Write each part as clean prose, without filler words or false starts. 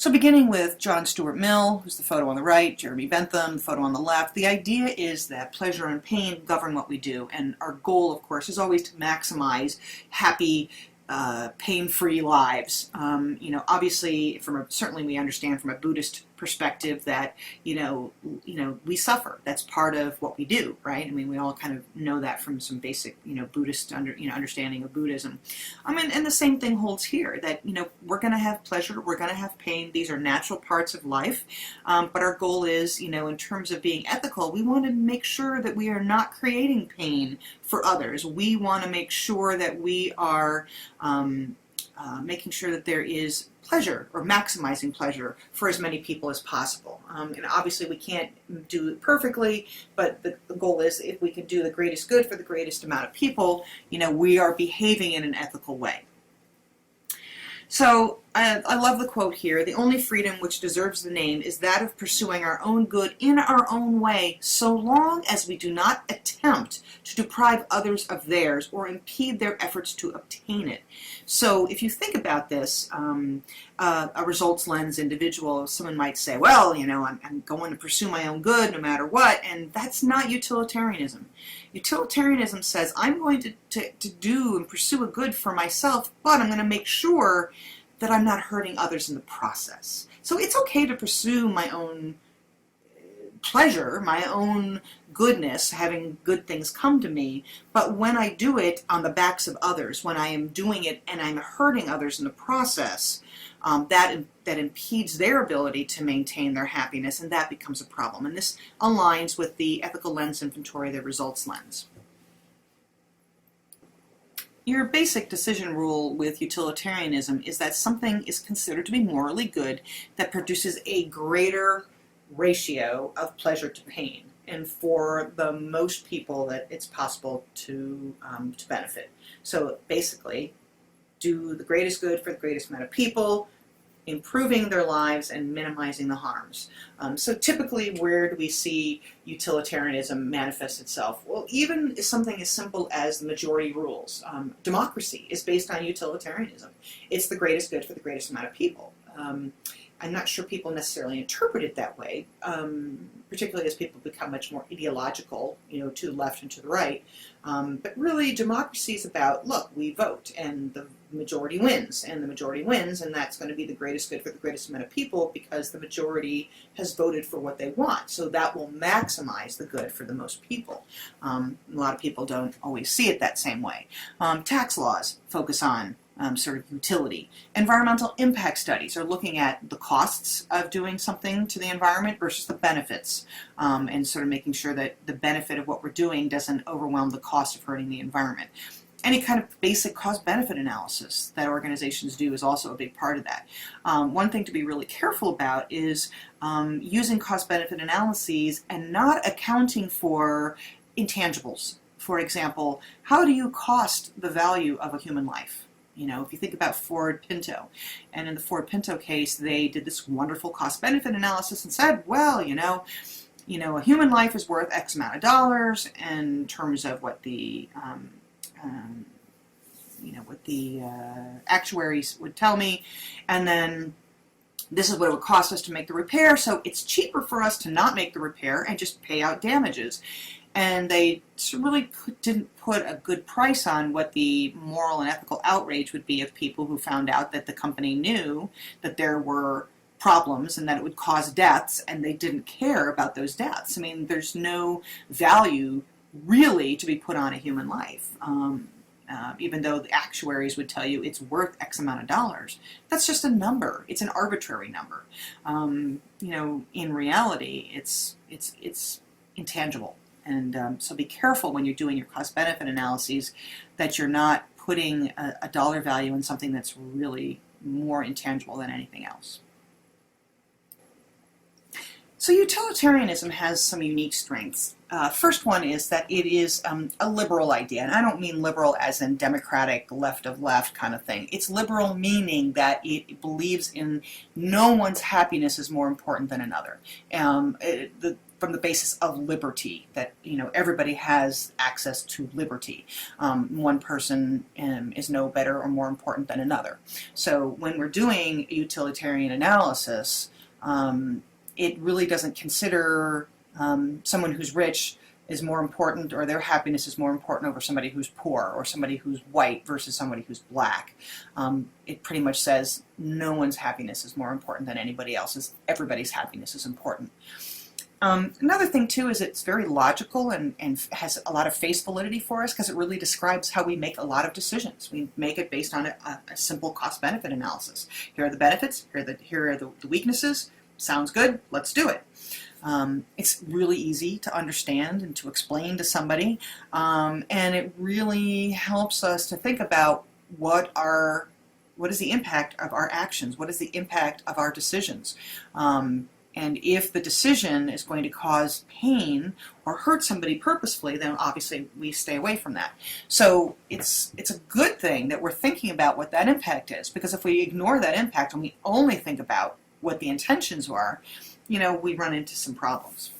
So beginning with John Stuart Mill, who's the photo on the right, Jeremy Bentham, the photo on the left, the idea is that pleasure and pain govern what we do, and our goal, of course, is always to maximize happy, pain-free lives. Obviously, certainly we understand from a Buddhist perspective that we suffer. That's part of what we do, right? I mean, we all kind of know that from some basic Buddhist understanding of Buddhism. And the same thing holds here. That we're going to have pleasure, we're going to have pain. These are natural parts of life. But our goal is, in terms of being ethical, we want to make sure that we are not creating pain for others. We want to make sure that we are making sure that there is pleasure, or maximizing pleasure, for as many people as possible. And obviously we can't do it perfectly, but the goal is, if we can do the greatest good for the greatest amount of people, we are behaving in an ethical way. So I love the quote here: "The only freedom which deserves the name is that of pursuing our own good in our own way, so long as we do not attempt to deprive others of theirs or impede their efforts to obtain it." So if you think about this, a results lens individual, someone might say, well, I'm going to pursue my own good no matter what, and that's not utilitarianism. Utilitarianism says, I'm going to do and pursue a good for myself, but I'm going to make sure that I'm not hurting others in the process. So it's okay to pursue my own pleasure, my own goodness, having good things come to me, but when I do it on the backs of others, when I am doing it and I'm hurting others in the process, that impedes their ability to maintain their happiness, and that becomes a problem. And this aligns with the ethical lens inventory, the results lens. Your basic decision rule with utilitarianism is that something is considered to be morally good that produces a greater ratio of pleasure to pain, and for the most people that it's possible to benefit. So basically, do the greatest good for the greatest amount of people, improving their lives and minimizing the harms. So typically, where do we see utilitarianism manifest itself? Well, even something as simple as the majority rules. Democracy is based on utilitarianism. It's the greatest good for the greatest amount of people. I'm not sure people necessarily interpret it that way, particularly as people become much more ideological, to the left and to the right. But really, democracy is about, look, we vote, and the majority wins, and the majority wins, and that's going to be the greatest good for the greatest amount of people because the majority has voted for what they want. So that will maximize the good for the most people. A lot of people don't always see it that same way. Tax laws focus on sort of utility. Environmental impact studies are looking at the costs of doing something to the environment versus the benefits, and sort of making sure that the benefit of what we're doing doesn't overwhelm the cost of hurting the environment. Any kind of basic cost-benefit analysis that organizations do is also a big part of that. One thing to be really careful about is using cost-benefit analyses and not accounting for intangibles. For example, how do you cost the value of a human life? If you think about Ford Pinto, and in the Ford Pinto case, they did this wonderful cost-benefit analysis and said, well, a human life is worth X amount of dollars in terms of what the actuaries would tell me, and then this is what it would cost us to make the repair, so it's cheaper for us to not make the repair and just pay out damages. And they really didn't put a good price on what the moral and ethical outrage would be of people who found out that the company knew that there were problems and that it would cause deaths, and they didn't care about those deaths. I mean, there's no value really to be put on a human life. Even though the actuaries would tell you it's worth X amount of dollars. That's just a number. It's an arbitrary number. In reality, it's intangible. And so be careful when you're doing your cost-benefit analyses that you're not putting a dollar value in something that's really more intangible than anything else. So utilitarianism has some unique strengths. First one is that it is a liberal idea, and I don't mean liberal as in democratic, left of left kind of thing. It's liberal meaning that it believes in no one's happiness is more important than another. from the basis of liberty, that everybody has access to liberty. One person is no better or more important than another. So when we're doing a utilitarian analysis, it really doesn't consider someone who's rich is more important, or their happiness is more important over somebody who's poor, or somebody who's white versus somebody who's black. It pretty much says no one's happiness is more important than anybody else's. Everybody's happiness is important. Another thing too is it's very logical and has a lot of face validity for us, because it really describes how we make a lot of decisions. We make it based on a simple cost-benefit analysis. Here are the benefits, here are the weaknesses. Sounds good, let's do it. It's really easy to understand and to explain to somebody, and it really helps us to think about what is the impact of our actions, what is the impact of our decisions. And if the decision is going to cause pain or hurt somebody purposefully, then obviously we stay away from that. So it's a good thing that we're thinking about what that impact is, because if we ignore that impact and we only think about what the intentions are, we run into some problems.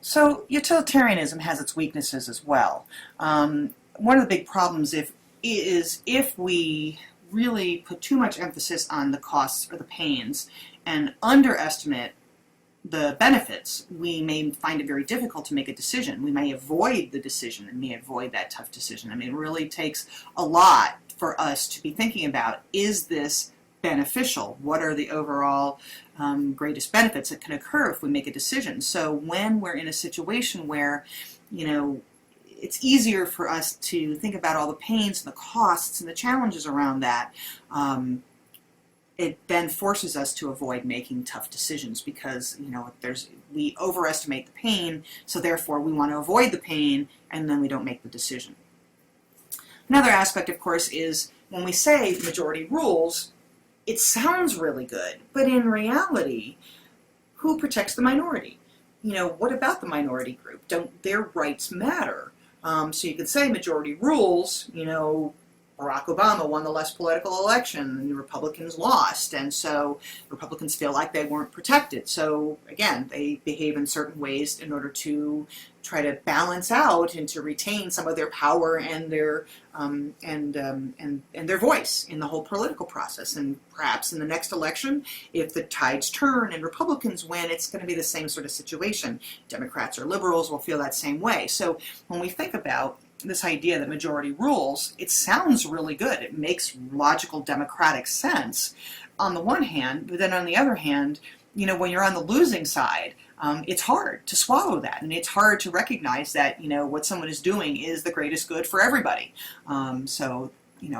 So utilitarianism has its weaknesses as well. One of the big problems is if we really put too much emphasis on the costs or the pains and underestimate the benefits, we may find it very difficult to make a decision. We may avoid the decision and may avoid that tough decision. I mean, it really takes a lot for us to be thinking about, is this beneficial? What are the overall greatest benefits that can occur if we make a decision? So when we're in a situation where, it's easier for us to think about all the pains and the costs and the challenges around that, it then forces us to avoid making tough decisions, because we overestimate the pain, so therefore we want to avoid the pain, and then we don't make the decision. Another aspect, of course, is when we say majority rules, it sounds really good, but in reality, who protects the minority? What about the minority group? Don't their rights matter? So you could say majority rules, Barack Obama won the less political election and the Republicans lost, and so Republicans feel like they weren't protected. So again, they behave in certain ways in order to try to balance out and to retain some of their power and their their voice in the whole political process. And perhaps in the next election, if the tides turn and Republicans win, it's going to be the same sort of situation. Democrats or liberals will feel that same way. So when we think about this idea that majority rules, it sounds really good. It makes logical democratic sense on the one hand, but then on the other hand, when you're on the losing side, it's hard to swallow that, and it's hard to recognize that what someone is doing is the greatest good for everybody. So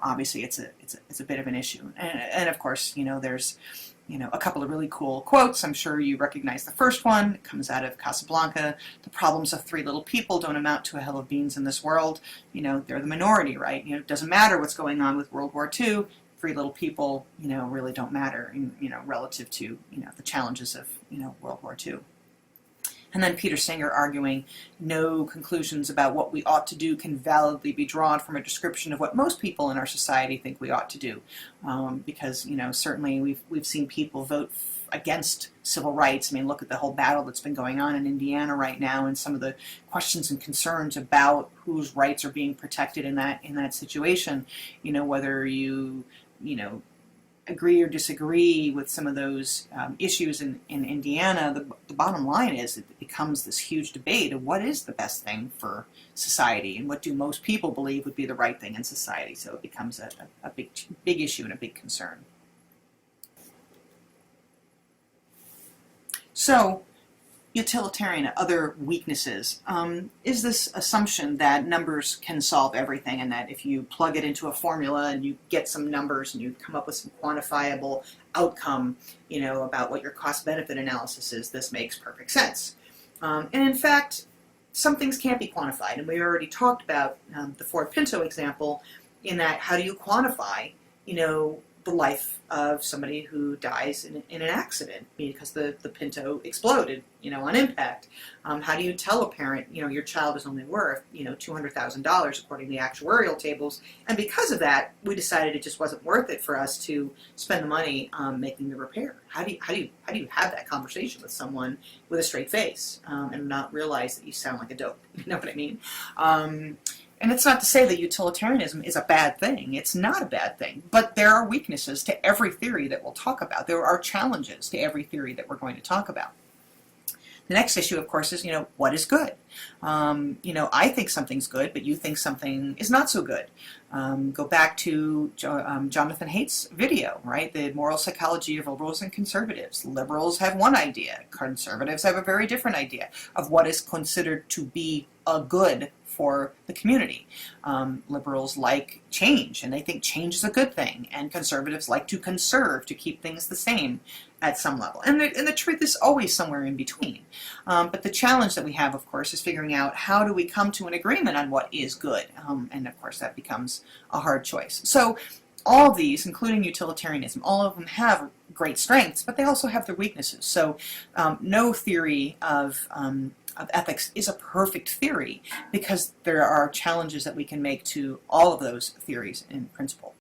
obviously it's a bit of an issue, and of course there's a couple of really cool quotes. I'm sure you recognize the first one. It comes out of Casablanca. The problems of three little people don't amount to a hill of beans in this world. They're the minority, right? It doesn't matter what's going on with World War II. Three little people, really don't matter, relative to, the challenges of, World War II. And then Peter Singer arguing, no conclusions about what we ought to do can validly be drawn from a description of what most people in our society think we ought to do. Because, certainly we've seen people vote against civil rights. I mean, look at the whole battle that's been going on in Indiana right now, and some of the questions and concerns about whose rights are being protected in that situation. Whether you agree or disagree with some of those issues in Indiana, the bottom line is it becomes this huge debate of what is the best thing for society and what do most people believe would be the right thing in society. So it becomes a big issue and a big concern. So utilitarian, other weaknesses, is this assumption that numbers can solve everything, and that if you plug it into a formula and you get some numbers and you come up with some quantifiable outcome, about what your cost-benefit analysis is, this makes perfect sense. And in fact, some things can't be quantified, and we already talked about the Ford Pinto example, in that how do you quantify, the life of somebody who dies in an accident because the Pinto exploded, on impact. How do you tell a parent, your child is only worth, $200,000 according to the actuarial tables, and because of that, we decided it just wasn't worth it for us to spend the money making the repair. How do you have that conversation with someone with a straight face and not realize that you sound like a dope? You know what I mean? And it's not to say that utilitarianism is a bad thing. It's not a bad thing. But there are weaknesses to every theory that we'll talk about. There are challenges to every theory that we're going to talk about. The next issue, of course, is, what is good? I think something's good, but you think something is not so good. Go back to Jonathan Haidt's video, right? The moral psychology of liberals and conservatives. Liberals have one idea. Conservatives have a very different idea of what is considered to be a good for the community. Liberals like change, and they think change is a good thing, and conservatives like to conserve, to keep things the same at some level. And the truth is always somewhere in between. But the challenge that we have, of course, is figuring out how do we come to an agreement on what is good. And of course that becomes a hard choice. So all of these, including utilitarianism, all of them have great strengths, but they also have their weaknesses. So no theory of ethics is a perfect theory because there are challenges that we can make to all of those theories in principle.